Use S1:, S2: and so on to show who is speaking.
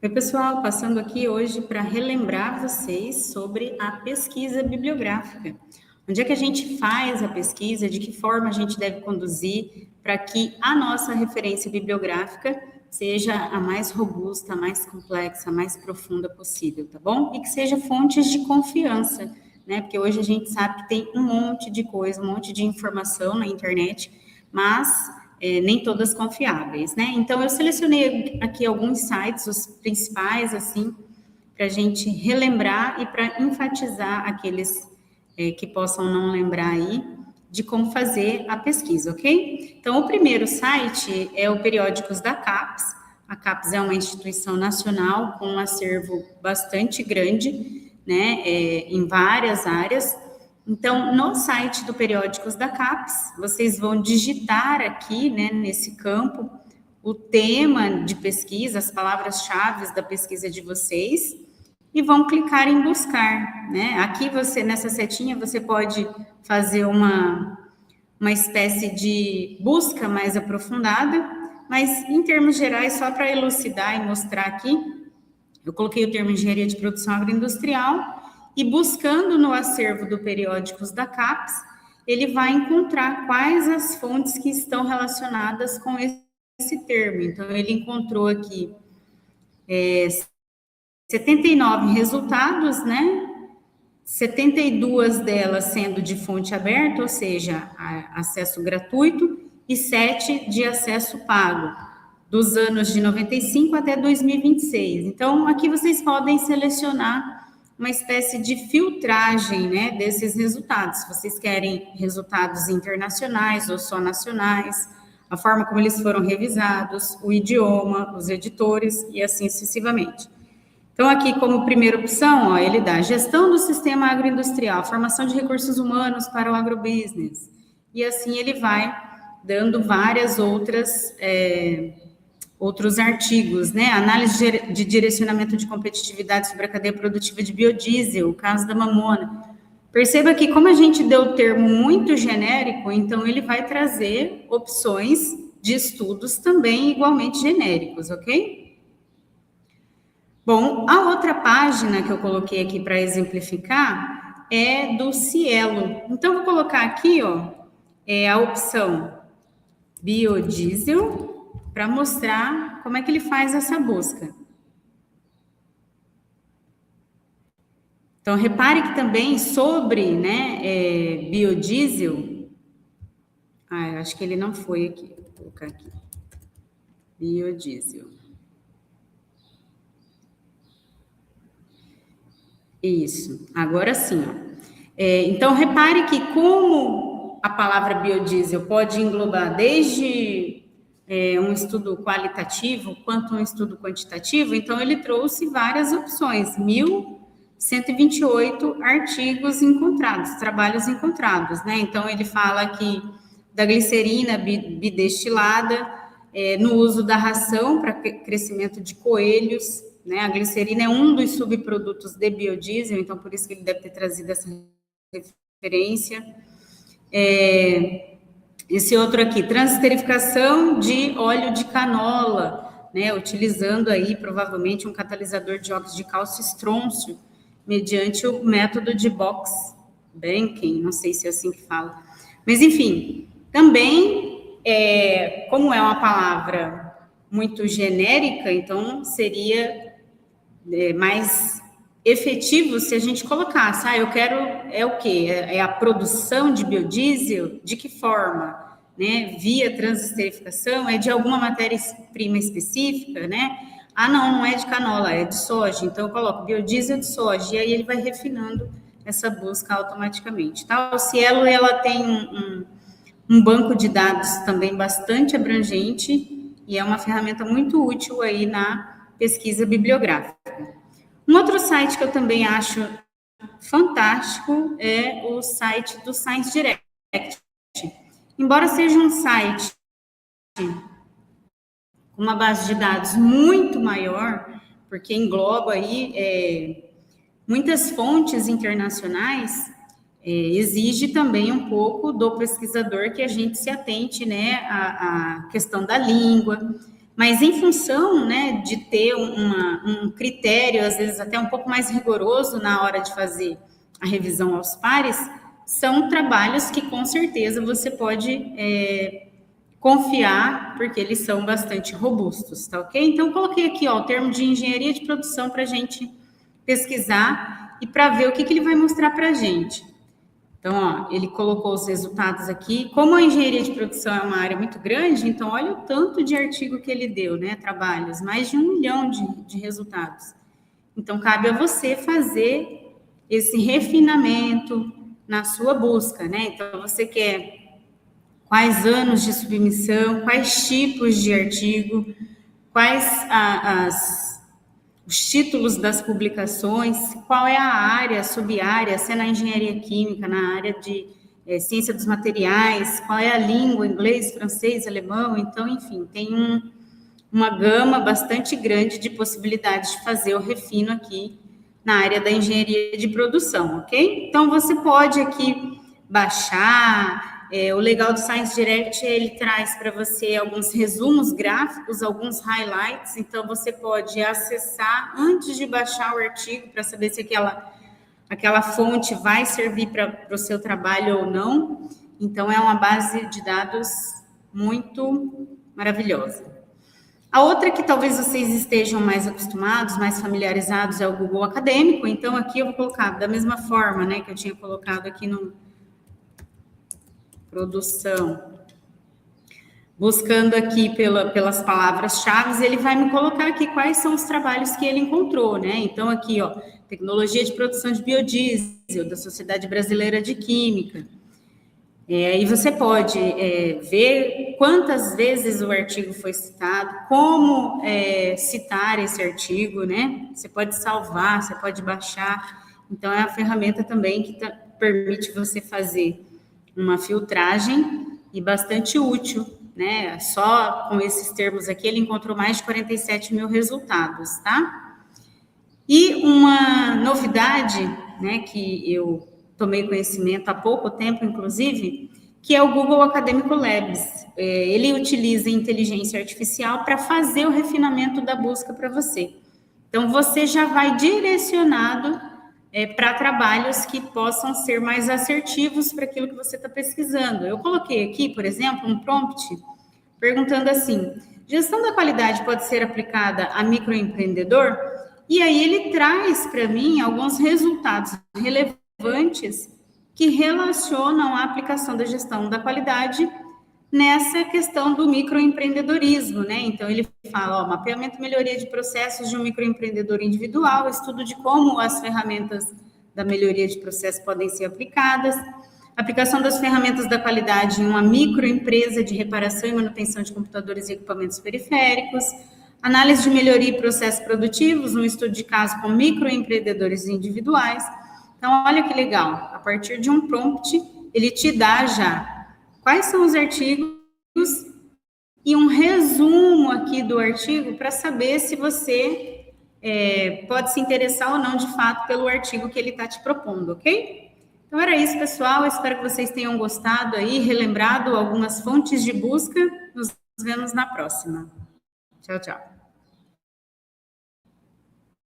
S1: Oi, pessoal, passando aqui hoje para relembrar vocês sobre a pesquisa bibliográfica. Onde é que a gente faz a pesquisa, de que forma a gente deve conduzir para que a nossa referência bibliográfica seja a mais robusta, a mais complexa, a mais profunda possível, tá bom? E que seja fontes de confiança, né? Porque hoje a gente sabe que tem um monte de coisa, um monte de informação na internet, mas nem todas confiáveis, né? Então, eu selecionei aqui alguns sites, os principais, assim, para a gente relembrar e para enfatizar aqueles que possam não lembrar aí de como fazer a pesquisa, ok? Então, o primeiro site é o Periódicos da CAPES. A CAPES é uma instituição nacional com um acervo bastante grande, né, em várias áreas. Então, no site do Periódicos da CAPES, vocês vão digitar aqui, né, nesse campo, o tema de pesquisa, as palavras-chave da pesquisa de vocês, e vão clicar em buscar, né? Aqui você, nessa setinha, você pode fazer uma espécie de busca mais aprofundada, mas em termos gerais, só para elucidar e mostrar aqui, eu coloquei o termo engenharia de produção agroindustrial e buscando no acervo do Periódicos da CAPES, ele vai encontrar quais as fontes que estão relacionadas com esse termo. Então, ele encontrou aqui 79 resultados, né? 72 delas sendo de fonte aberta, ou seja, acesso gratuito, e 7 de acesso pago, dos anos de 95 até 2026. Então, aqui vocês podem selecionar uma espécie de filtragem, né, desses resultados. Se vocês querem resultados internacionais ou só nacionais, a forma como eles foram revisados, o idioma, os editores e assim sucessivamente. Então, aqui, como primeira opção, ó, ele dá gestão do sistema agroindustrial, formação de recursos humanos para o agrobusiness. E assim ele vai dando várias outros artigos, né? Análise de direcionamento de competitividade sobre a cadeia produtiva de biodiesel, o caso da mamona. Perceba que, como a gente deu o termo muito genérico, então ele vai trazer opções de estudos também igualmente genéricos, ok? Bom, a outra página que eu coloquei aqui para exemplificar é do Cielo. Então, vou colocar aqui, ó, a opção biodiesel para mostrar como é que ele faz essa busca. Então, repare que também sobre, né, biodiesel, eu acho que ele não foi aqui, vou colocar aqui, biodiesel. Isso, agora sim, ó. Então, repare que como a palavra biodiesel pode englobar desde um estudo qualitativo quanto um estudo quantitativo, então ele trouxe várias opções, 1.128 artigos encontrados, trabalhos encontrados, né? Então, ele fala aqui da glicerina bidestilada, no uso da ração para crescimento de coelhos, né? A glicerina é um dos subprodutos de biodiesel, então por isso que ele deve ter trazido essa referência. Esse outro aqui, transesterificação de óleo de canola, né? Utilizando aí provavelmente um catalisador de óxido de cálcio estrôncio, mediante o método de Box-Banking, não sei se é assim que fala. Mas enfim, também, como é uma palavra muito genérica, então seria mais efetivo se a gente colocasse, eu quero, o quê? É a produção de biodiesel? De que forma? Né? Via transesterificação? É de alguma matéria-prima específica, né? Não é de canola, é de soja. Então, eu coloco biodiesel de soja, e aí ele vai refinando essa busca automaticamente. Tá? O Cielo, ela tem um banco de dados também bastante abrangente e é uma ferramenta muito útil aí na pesquisa bibliográfica. Um outro site que eu também acho fantástico é o site do Science Direct. Embora seja um site com uma base de dados muito maior, porque engloba aí muitas fontes internacionais, exige também um pouco do pesquisador que a gente se atente, né, à questão da língua. Mas em função, né, de ter um critério, às vezes até um pouco mais rigoroso na hora de fazer a revisão aos pares, são trabalhos que com certeza você pode confiar, porque eles são bastante robustos, tá ok? Então, coloquei aqui, ó, o termo de engenharia de produção para a gente pesquisar e para ver o que ele vai mostrar para a gente. Então, ó, ele colocou os resultados aqui. Como a engenharia de produção é uma área muito grande, então olha o tanto de artigo que ele deu, né? Trabalhos, mais de 1 milhão de resultados. Então, cabe a você fazer esse refinamento na sua busca, né? Então, você quer quais anos de submissão, quais tipos de artigo, quais os títulos das publicações, qual é a área, sub-área, se é na engenharia química, na área de ciência dos materiais, qual é a língua, inglês, francês, alemão, então, enfim, tem uma gama bastante grande de possibilidades de fazer o refino aqui na área da engenharia de produção, ok? Então, você pode aqui baixar. O legal do Science Direct, ele traz para você alguns resumos gráficos, alguns highlights, então você pode acessar antes de baixar o artigo para saber se aquela fonte vai servir para o seu trabalho ou não. Então, é uma base de dados muito maravilhosa. A outra que talvez vocês estejam mais acostumados, mais familiarizados, é o Google Acadêmico. Então, aqui eu vou colocar da mesma forma, né, que eu tinha colocado aqui no produção, buscando aqui pelas palavras-chave, ele vai me colocar aqui quais são os trabalhos que ele encontrou, né? Então, aqui, ó, tecnologia de produção de biodiesel, da Sociedade Brasileira de Química. E você pode ver quantas vezes o artigo foi citado, como citar esse artigo, né? Você pode salvar, você pode baixar. Então, é uma ferramenta também que permite você fazer uma filtragem e bastante útil, né? Só com esses termos aqui, ele encontrou mais de 47 mil resultados, tá? E uma novidade, né, que eu tomei conhecimento há pouco tempo, inclusive, que é o Google Acadêmico Labs. Ele utiliza inteligência artificial para fazer o refinamento da busca para você. Então, você já vai direcionado para trabalhos que possam ser mais assertivos para aquilo que você está pesquisando. Eu coloquei aqui, por exemplo, um prompt perguntando assim: gestão da qualidade pode ser aplicada a microempreendedor? E aí ele traz para mim alguns resultados relevantes que relacionam a aplicação da gestão da qualidade nessa questão do microempreendedorismo, né? Então, ele fala, ó, mapeamento e melhoria de processos de um microempreendedor individual, estudo de como as ferramentas da melhoria de processo podem ser aplicadas, aplicação das ferramentas da qualidade em uma microempresa de reparação e manutenção de computadores e equipamentos periféricos, análise de melhoria e processos produtivos, um estudo de caso com microempreendedores individuais. Então, olha que legal, a partir de um prompt, ele te dá já quais são os artigos e um resumo aqui do artigo para saber se você pode se interessar ou não, de fato, pelo artigo que ele está te propondo, ok? Então, era isso, pessoal. Eu espero que vocês tenham gostado aí, relembrado algumas fontes de busca. Nos vemos na próxima. Tchau, tchau.